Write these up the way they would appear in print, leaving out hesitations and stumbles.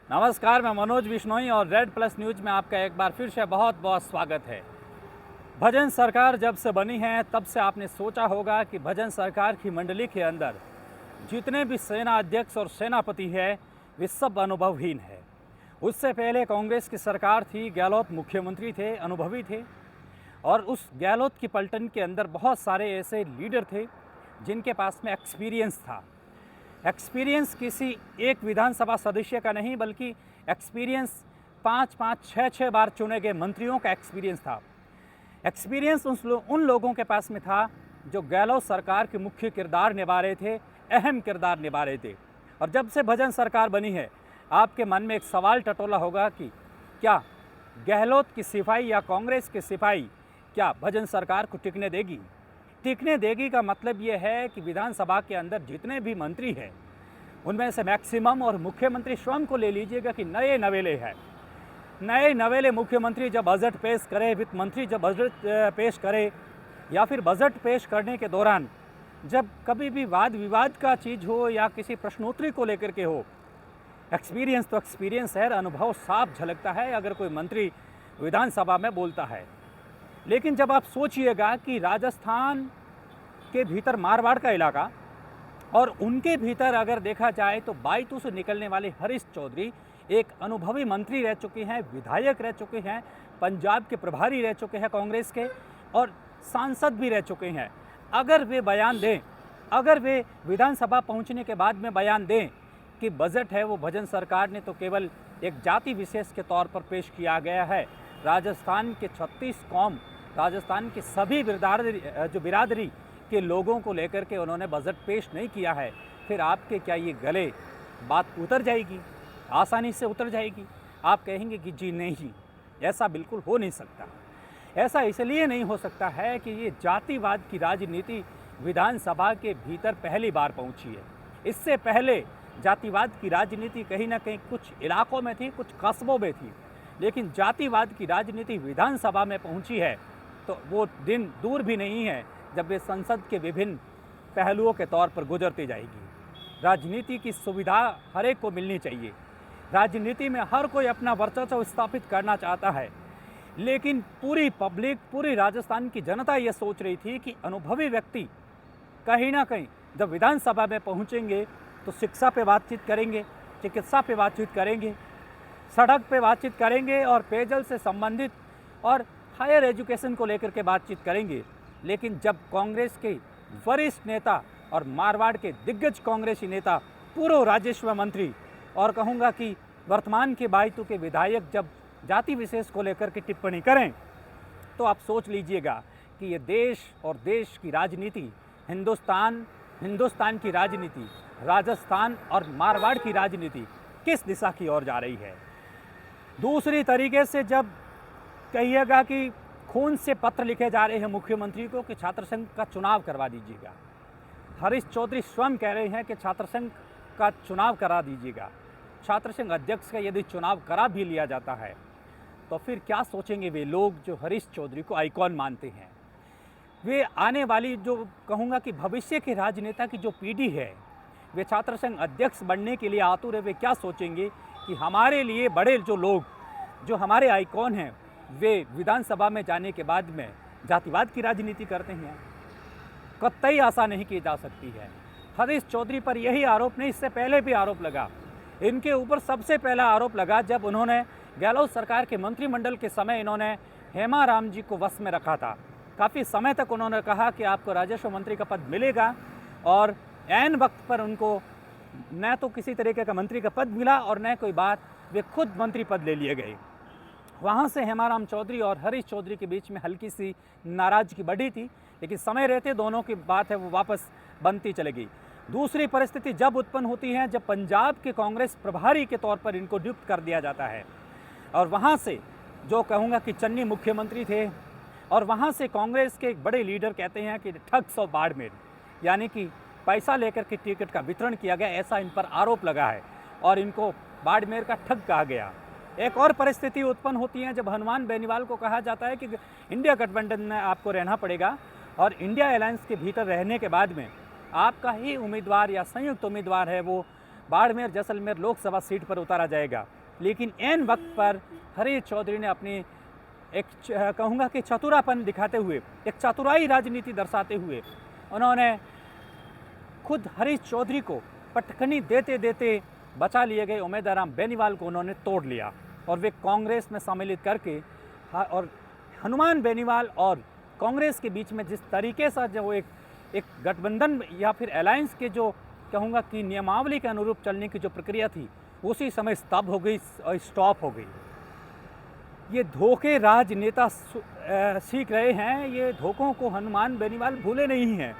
नमस्कार, मैं मनोज बिश्नोई और रेड प्लस न्यूज में आपका एक बार फिर से बहुत बहुत स्वागत है। भजन सरकार जब से बनी है तब से आपने सोचा होगा कि भजन सरकार की मंडली के अंदर जितने भी सेना अध्यक्ष और सेनापति है वे सब अनुभवहीन है। उससे पहले कांग्रेस की सरकार थी, गहलोत मुख्यमंत्री थे, अनुभवी थे और उस गहलोत की पलटन के अंदर बहुत सारे ऐसे लीडर थे जिनके पास में एक्सपीरियंस था। एक्सपीरियंस किसी एक विधानसभा सदस्य का नहीं बल्कि एक्सपीरियंस 5-5, 6-6 बार चुने गए मंत्रियों का एक्सपीरियंस था। एक्सपीरियंस उन लोगों के पास में था जो गहलोत सरकार के मुख्य किरदार निभा रहे थे, अहम किरदार निभा रहे थे। और जब से भजन सरकार बनी है आपके मन में एक सवाल टटोला होगा कि क्या गहलोत की सिपाही या कांग्रेस के सिपाही क्या भजन सरकार को टिकने देगी? टिकने देगी का मतलब ये है कि विधानसभा के अंदर जितने भी मंत्री हैं उनमें से मैक्सिमम, और मुख्यमंत्री स्वयं को ले लीजिएगा कि नए नवेले हैं, नए नवेले मुख्यमंत्री जब बजट पेश करे, वित्त मंत्री जब बजट पेश करे या फिर बजट पेश करने के दौरान जब कभी भी वाद विवाद का चीज़ हो या किसी प्रश्नोत्तरी को लेकर के हो, एक्सपीरियंस तो एक्सपीरियंस है, अनुभव साफ झलकता है अगर कोई मंत्री विधानसभा में बोलता है। लेकिन जब आप सोचिएगा कि राजस्थान के भीतर मारवाड़ का इलाका और उनके भीतर अगर देखा जाए तो बायतू से निकलने वाले हरीश चौधरी एक अनुभवी मंत्री रह चुके हैं, विधायक रह चुके हैं, पंजाब के प्रभारी रह चुके हैं कांग्रेस के और सांसद भी रह चुके हैं। अगर वे बयान दें, अगर वे विधानसभा पहुंचने के बाद में बयान दें कि बजट है वो भजन सरकार ने तो केवल एक जाति विशेष के तौर पर पेश किया गया है, राजस्थान के 36 कौम, राजस्थान के सभी बिरादरी के लोगों को लेकर के उन्होंने बजट पेश नहीं किया है, फिर आपके क्या ये गले बात उतर जाएगी? आसानी से उतर जाएगी? आप कहेंगे कि जी नहीं, ऐसा बिल्कुल हो नहीं सकता। ऐसा इसलिए नहीं हो सकता है कि ये जातिवाद की राजनीति विधानसभा के भीतर पहली बार पहुंची है। इससे पहले जातिवाद की राजनीति कहीं ना कहीं कुछ इलाकों में थी, कुछ कस्बों में थी, लेकिन जातिवाद की राजनीति विधानसभा में पहुंची है तो वो दिन दूर भी नहीं है जब वे संसद के विभिन्न पहलुओं के तौर पर गुजरती जाएगी। राजनीति की सुविधा हर एक को मिलनी चाहिए। राजनीति में हर कोई अपना वर्चस्व स्थापित करना चाहता है, लेकिन पूरी पब्लिक, पूरी राजस्थान की जनता ये सोच रही थी कि अनुभवी व्यक्ति कहीं ना कहीं जब विधानसभा में पहुंचेंगे तो शिक्षा पे बातचीत करेंगे, चिकित्सा पे बातचीत करेंगे, सड़क पे बातचीत करेंगे और पेयजल से संबंधित और हायर एजुकेशन को लेकर के बातचीत करेंगे। लेकिन जब कांग्रेस के वरिष्ठ नेता और मारवाड़ के दिग्गज कांग्रेसी नेता, पूर्व राजस्व मंत्री और कहूँगा कि वर्तमान के बायतू के विधायक जब जाति विशेष को लेकर के टिप्पणी करें तो आप सोच लीजिएगा कि ये देश और देश की राजनीति, हिंदुस्तान की राजनीति, राजस्थान और मारवाड़ की राजनीति किस दिशा की ओर जा रही है। दूसरी तरीके से जब कहिएगा कि खून से पत्र लिखे जा रहे हैं मुख्यमंत्री को कि छात्र संघ का चुनाव करवा दीजिएगा, हरीश चौधरी स्वयं कह रहे हैं कि छात्र संघ का चुनाव करा दीजिएगा, छात्र संघ अध्यक्ष का यदि चुनाव करा भी लिया जाता है तो फिर क्या सोचेंगे वे लोग जो हरीश चौधरी को आइकॉन मानते हैं। वे आने वाली जो कहूँगा कि भविष्य के राजनेता की जो पीढ़ी है, वे छात्र संघ अध्यक्ष बनने के लिए आतुर है। वे क्या सोचेंगे कि हमारे लिए बड़े जो लोग, जो हमारे आइकॉन हैं, वे विधानसभा में जाने के बाद में जातिवाद की राजनीति करते हैं। कतई आशा नहीं की जा सकती है। हरीश चौधरी पर यही आरोप नहीं, इससे पहले भी आरोप लगा। इनके ऊपर सबसे पहला आरोप लगा जब उन्होंने गहलोत सरकार के मंत्रिमंडल के समय इन्होंने हेमाराम जी को वश में रखा था। काफ़ी समय तक उन्होंने कहा कि आपको राजस्व मंत्री का पद मिलेगा और ऐन वक्त पर उनको न तो किसी तरीके का मंत्री का पद मिला और न कोई बात, वे खुद मंत्री पद ले लिए गए। वहाँ से हेमाराम चौधरी और हरीश चौधरी के बीच में हल्की सी नाराजगी बढ़ी थी, लेकिन समय रहते दोनों की बात है वो वापस बनती चली गई। दूसरी परिस्थिति जब उत्पन्न होती है जब पंजाब के कांग्रेस प्रभारी के तौर पर इनको नियुक्त कर दिया जाता है और वहाँ से जो कहूँगा कि चन्नी मुख्यमंत्री थे और वहाँ से कांग्रेस के एक बड़े लीडर कहते हैं कि ठग्स ऑफ बाड़मेर, यानी कि पैसा लेकर के टिकट का वितरण किया गया, ऐसा इन पर आरोप लगा है और इनको बाड़मेर का ठग कहा गया। एक और परिस्थिति उत्पन्न होती है जब हनुमान बेनीवाल को कहा जाता है कि इंडिया गठबंधन में आपको रहना पड़ेगा और इंडिया अलायंस के भीतर रहने के बाद में आपका ही उम्मीदवार या संयुक्त उम्मीदवार है वो बाड़मेर जैसलमेर लोकसभा सीट पर उतारा जाएगा। लेकिन ऐन वक्त पर हरीश चौधरी ने अपनी एक कहूँगा कि चतुरापन दिखाते हुए, एक चतुराई राजनीति दर्शाते हुए उन्होंने खुद हरीश चौधरी को पटकनी देते देते बचा लिए गए उमेदवार बेनीवाल को उन्होंने तोड़ लिया और वे कांग्रेस में सम्मिलित करके और हनुमान बेनीवाल और कांग्रेस के बीच में जिस तरीके से जो एक गठबंधन या फिर अलायंस के जो कहूँगा कि नियमावली के अनुरूप चलने की जो प्रक्रिया थी उसी समय स्तब्ध हो गई और स्टॉप हो गई। ये धोखे राजनेता सीख रहे हैं, ये धोखों को हनुमान बेनीवाल भूले नहीं हैं।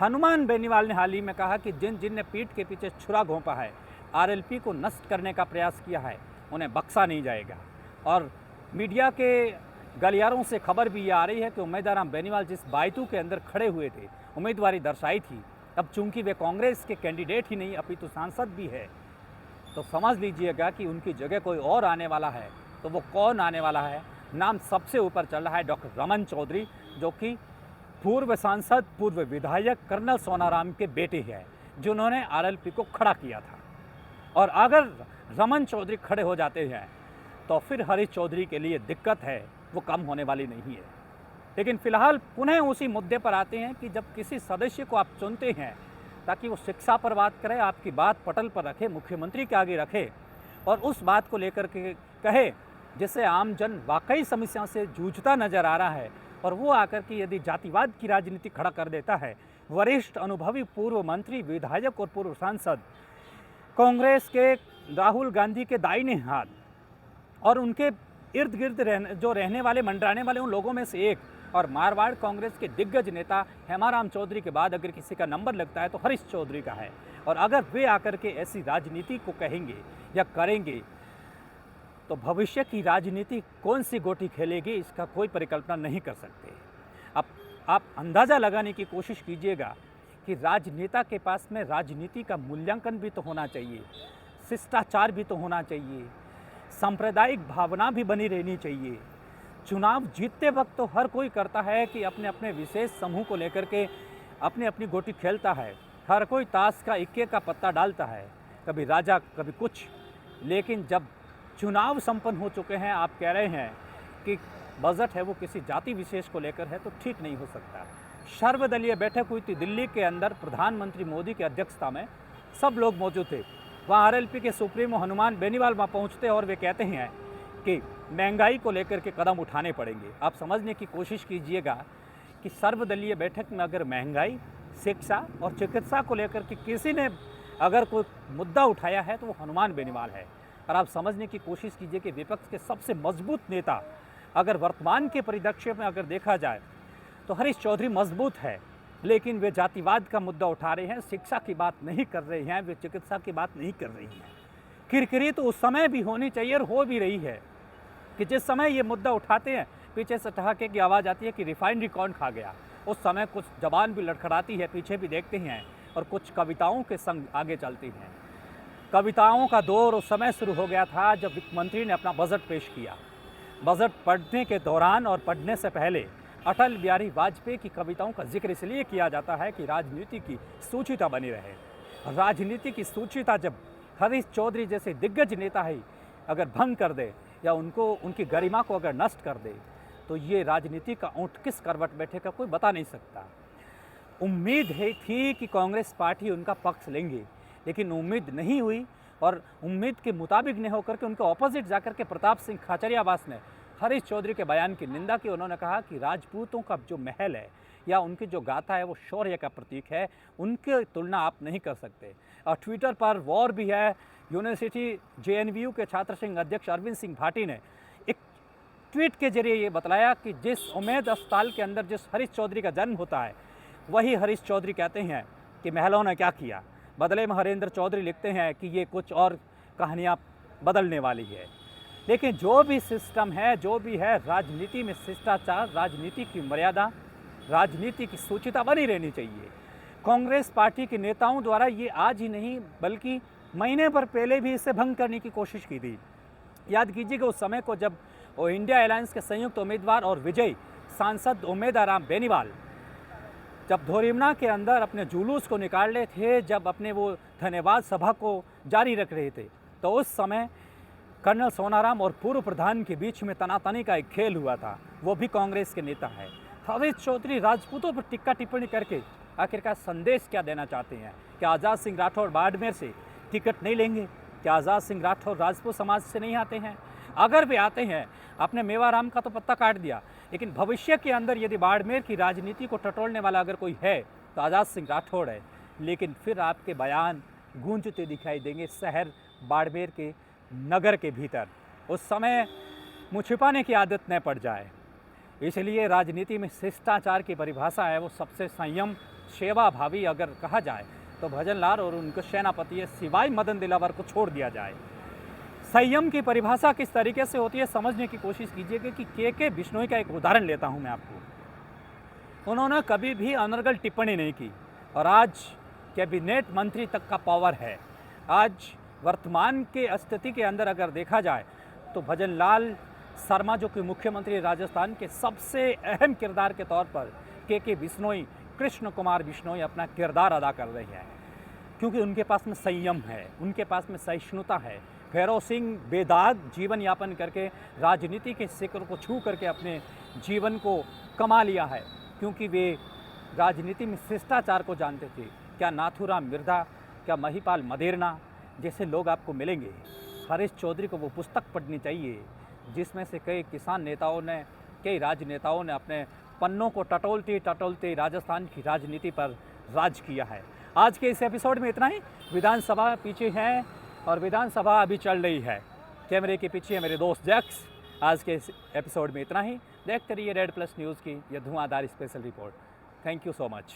हनुमान बेनीवाल ने हाल ही में कहा कि जिन ने पीठ के पीछे छुरा घोंपा है, आरएलपी को नष्ट करने का प्रयास किया है, उन्हें बख्शा नहीं जाएगा। और मीडिया के गलियारों से खबर भी ये आ रही है कि उमेदवार बेनीवाल जिस बायतू के अंदर खड़े हुए थे, उम्मीदवारी दर्शाई थी, अब चूंकि वे कांग्रेस के कैंडिडेट ही नहीं अपितु सांसद भी है, तो समझ लीजिएगा कि उनकी जगह कोई और आने वाला है। तो वो कौन आने वाला है? नाम सबसे ऊपर चल रहा है डॉक्टर रमन चौधरी, जो कि पूर्व सांसद, पूर्व विधायक कर्नल सोनाराम के बेटे हैं, जिन्होंने आरएलपी को खड़ा किया था। और अगर रमन चौधरी खड़े हो जाते हैं तो फिर हरीश चौधरी के लिए दिक्कत है, वो कम होने वाली नहीं है। लेकिन फिलहाल पुनः उसी मुद्दे पर आते हैं कि जब किसी सदस्य को आप चुनते हैं ताकि वो शिक्षा पर बात करे, आपकी बात पटल पर रखे, मुख्यमंत्री के आगे रखे और उस बात को लेकर के कहे जिससे आमजन वाकई समस्या से जूझता नजर आ रहा है, और वो आकर के यदि जातिवाद की राजनीति खड़ा कर देता है, वरिष्ठ अनुभवी पूर्व मंत्री, विधायक और पूर्व सांसद, कांग्रेस के राहुल गांधी के दाहिने हाथ और उनके इर्द गिर्द रहने वाले, मंडराने वाले उन लोगों में से एक, और मारवाड़ कांग्रेस के दिग्गज नेता हेमाराम चौधरी के बाद अगर किसी का नंबर लगता है तो हरीश चौधरी का है। और अगर वे आकर के ऐसी राजनीति को कहेंगे या करेंगे तो भविष्य की राजनीति कौन सी गोटी खेलेगी, इसका कोई परिकल्पना नहीं कर सकते। अब आप अंदाज़ा लगाने की कोशिश कीजिएगा कि राजनेता के पास में राजनीति का मूल्यांकन भी तो होना चाहिए, शिष्टाचार भी तो होना चाहिए, सांप्रदायिक भावना भी बनी रहनी चाहिए। चुनाव जीतते वक्त तो हर कोई करता है कि अपने अपने विशेष समूह को लेकर के अपनी अपनी गोटी खेलता है, हर कोई ताश का इक्के का पत्ता डालता है, कभी राजा कभी कुछ। लेकिन जब चुनाव संपन्न हो चुके हैं, आप कह रहे हैं कि बजट है वो किसी जाति विशेष को लेकर है, तो ठीक नहीं हो सकता। सर्वदलीय बैठक हुई थी दिल्ली के अंदर, प्रधानमंत्री मोदी की अध्यक्षता में सब लोग मौजूद थे। वहाँ आरएलपी के सुप्रीमो हनुमान बेनीवाल वहाँ पहुँचते और वे कहते हैं कि महंगाई को लेकर के कदम उठाने पड़ेंगे। आप समझने की कोशिश कीजिएगा कि सर्वदलीय बैठक में अगर महंगाई, शिक्षा और चिकित्सा को लेकर के किसी ने अगर कोई मुद्दा उठाया है तो वो हनुमान बेनीवाल है। और आप समझने की कोशिश कीजिए कि विपक्ष के सबसे मजबूत नेता अगर वर्तमान के परिदृश्य में अगर देखा जाए तो हरीश चौधरी मजबूत है, लेकिन वे जातिवाद का मुद्दा उठा रहे हैं, शिक्षा की बात नहीं कर रहे हैं, वे चिकित्सा की बात नहीं कर रही हैं। किरकिरी तो उस समय भी होनी चाहिए और हो भी रही है कि जिस समय ये मुद्दा उठाते हैं पीछे से ठहाके की आवाज़ आती है कि रिफाइनरी कौन खा गया। उस समय कुछ जबान भी लड़खड़ाती है, पीछे भी देखते हैं और कुछ कविताओं के संग आगे चलती हैं। कविताओं का दौर उस समय शुरू हो गया था जब वित्त मंत्री ने अपना बजट पेश किया। बजट पढ़ने के दौरान और पढ़ने से पहले अटल बिहारी वाजपेयी की कविताओं का जिक्र इसलिए किया जाता है कि राजनीति की सूचिता बनी रहे। राजनीति की सूचिता जब हरीश चौधरी जैसे दिग्गज नेता ही अगर भंग कर दे या उनकी गरिमा को अगर नष्ट कर दे तो ये राजनीति का ऊँट किस करवट बैठेगा कोई बता नहीं सकता। उम्मीद थी कि कांग्रेस पार्टी उनका पक्ष लेंगे, लेकिन उम्मीद नहीं हुई और उम्मीद के मुताबिक नहीं होकर के उनके ऑपोजिट जाकर के प्रताप सिंह खाचरियावास ने हरीश चौधरी के बयान की निंदा की। उन्होंने कहा कि राजपूतों का जो महल है या उनकी जो गाथा है वो शौर्य का प्रतीक है, उनकी तुलना आप नहीं कर सकते। और ट्विटर पर वॉर भी है। यूनिवर्सिटी जेएनवीयू के छात्र संघ अध्यक्ष अरविंद सिंह भाटी ने एक ट्वीट के जरिए ये बताया कि जिस उम्मेद अस्पताल के अंदर जिस हरीश चौधरी का जन्म होता है वही हरीश चौधरी कहते हैं कि महलों ने क्या किया। बदले में हरेंद्र चौधरी लिखते हैं कि ये कुछ और कहानियाँ बदलने वाली है। लेकिन जो भी सिस्टम है, जो भी है, राजनीति में शिष्टाचार, राजनीति की मर्यादा, राजनीति की सूचिता बनी रहनी चाहिए। कांग्रेस पार्टी के नेताओं द्वारा ये आज ही नहीं बल्कि महीने भर पहले भी इसे भंग करने की कोशिश की थी। याद कीजिएगा उस समय को जब इंडिया अलायंस के संयुक्त उम्मीदवार और विजयी सांसद उमेदवार बेनीवाल जब धोरीमना के अंदर अपने जुलूस को निकाल रहे थे, जब अपने वो धन्यवाद सभा को जारी रख रहे थे, तो उस समय कर्नल सोनाराम और पूर्व प्रधान के बीच में तनातनी का एक खेल हुआ था। वो भी कांग्रेस के नेता है। हरीश चौधरी राजपूतों पर टिक्का टिप्पणी करके आखिरकार संदेश क्या देना चाहते हैं? क्या आज़ाद सिंह राठौर बाड़मेर से टिकट नहीं लेंगे? क्या आज़ाद सिंह राठौर राजपूत समाज से नहीं आते हैं? अगर वे आते हैं, आपने मेवाराम का तो पत्ता काट दिया, लेकिन भविष्य के अंदर यदि बाड़मेर की राजनीति को टटोलने वाला अगर कोई है तो आज़ाद सिंह राठौर है। लेकिन फिर आपके बयान गूंजते दिखाई देंगे शहर बाड़मेर के नगर के भीतर। उस समय मुँह छिपाने की आदत न पड़ जाए। इसलिए राजनीति में शिष्टाचार की परिभाषा है वो सबसे संयम, सेवा भावी अगर कहा जाए तो भजन लाल और उनके सेनापति है, सिवाय मदन दिलावर को छोड़ दिया जाए। संयम की परिभाषा किस तरीके से होती है समझने की कोशिश कीजिएगा कि के बिश्नोई का एक उदाहरण लेता हूं मैं आपको। उन्होंने कभी भी अनर्गल टिप्पणी नहीं की और आज कैबिनेट मंत्री तक का पावर है। आज वर्तमान के स्थिति के अंदर अगर देखा जाए तो भजन लाल शर्मा जो कि मुख्यमंत्री राजस्थान के सबसे अहम किरदार के तौर पर के बिश्नोई, कृष्ण कुमार बिश्नोई अपना किरदार अदा कर रहे हैं, क्योंकि उनके पास में संयम है, उनके पास में सहिष्णुता है। भैरव सिंह बेदाग जीवन यापन करके राजनीति के शिखर को छू करके अपने जीवन को कमा लिया है, क्योंकि वे राजनीति में शिष्टाचार को जानते थे। क्या नाथूराम मिर्धा, क्या महिपाल मदेरना जैसे लोग आपको मिलेंगे। हरीश चौधरी को वो पुस्तक पढ़नी चाहिए जिसमें से कई किसान नेताओं ने, कई राजनेताओं ने अपने पन्नों को टटोलते टटोलते राजस्थान की राजनीति पर राज किया है। आज के इस एपिसोड में इतना ही। विधानसभा पीछे है और विधानसभा अभी चल रही है। कैमरे के पीछे है मेरे दोस्त जैक्स। आज के इस एपिसोड में इतना ही। देखते रहिए रेड प्लस न्यूज़ की यह धुआंधार special report. Thank you so much.